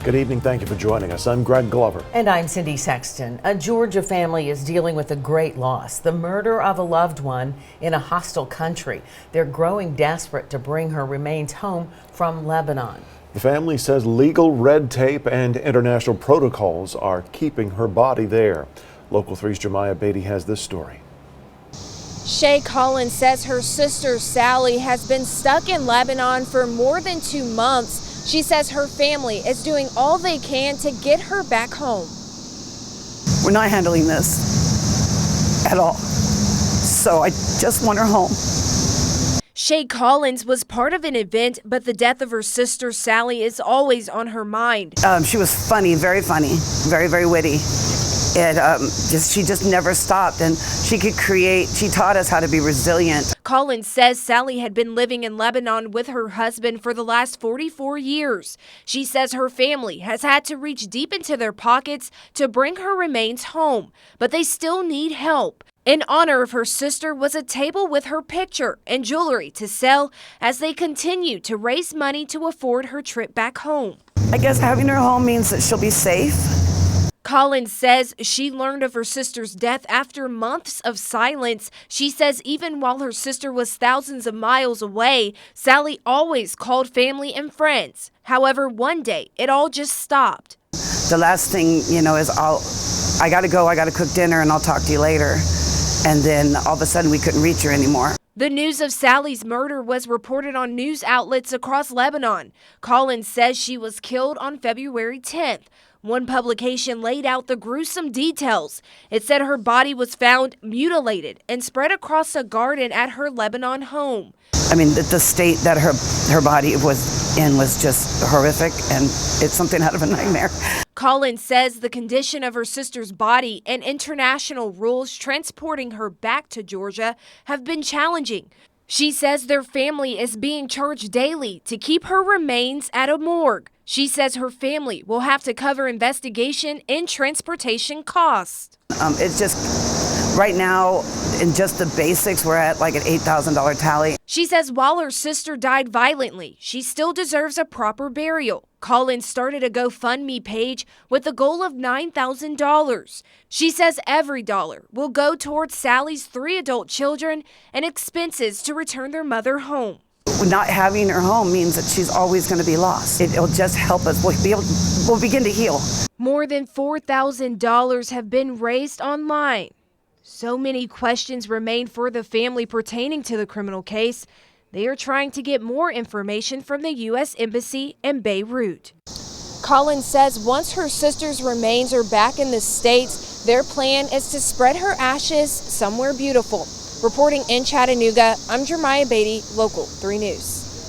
Good evening. Thank you for joining us. I'm Greg Glover. And I'm Cindy Sexton. A Georgia family is dealing with a great loss, the murder of a loved one in a hostile country. They're growing desperate to bring her remains home from Lebanon. The family says legal red tape and international protocols are keeping her body there. Local 3's Jeremiah Beatty has this story. Shay Collins says her sister Sally has been stuck in Lebanon for more than 2 months. She says her family is doing all they can to get her back home. We're not handling this at all, so I just want her home. Shay Collins was part of an event, but the death of her sister Sally is always on her mind. She was funny, very, very witty. She just never stopped, and she taught us how to be resilient. Collins says Sally had been living in Lebanon with her husband for the last 44 years. She says her family has had to reach deep into their pockets to bring her remains home, but they still need help. In honor of her sister was a table with her picture and jewelry to sell as they continue to raise money to afford her trip back home. I guess having her home means that she'll be safe. Collins says she learned of her sister's death after months of silence. She says even while her sister was thousands of miles away, Sally always called family and friends. However, one day it all just stopped. The last thing, is I gotta go, I gotta cook dinner, and I'll talk to you later. And then all of a sudden we couldn't reach her anymore. The news of Sally's murder was reported on news outlets across Lebanon. Collins says she was killed on February 10th. One publication laid out the gruesome details. It said her body was found mutilated and spread across a garden at her Lebanon home. I mean, the state that her body was in was just horrific, and it's something out of a nightmare. Collins says the condition of her sister's body and international rules transporting her back to Georgia have been challenging. She says their family is being charged daily to keep her remains at a morgue. She says her family will have to cover investigation and transportation costs. It's just, right now, in just the basics, we're at like an $8,000 tally. She says while her sister died violently, she still deserves a proper burial. Collins started a GoFundMe page with a goal of $9,000. She says every dollar will go towards Sally's 3 adult children and expenses to return their mother home. Not having her home means that she's always going to be lost. It'll just help us. We'll begin to heal. More than $4,000 have been raised online. So many questions remain for the family pertaining to the criminal case. They are trying to get more information from the U.S. Embassy in Beirut. Collins says once her sister's remains are back in the States, their plan is to spread her ashes somewhere beautiful. Reporting in Chattanooga, I'm Jeremiah Beatty, Local 3 News.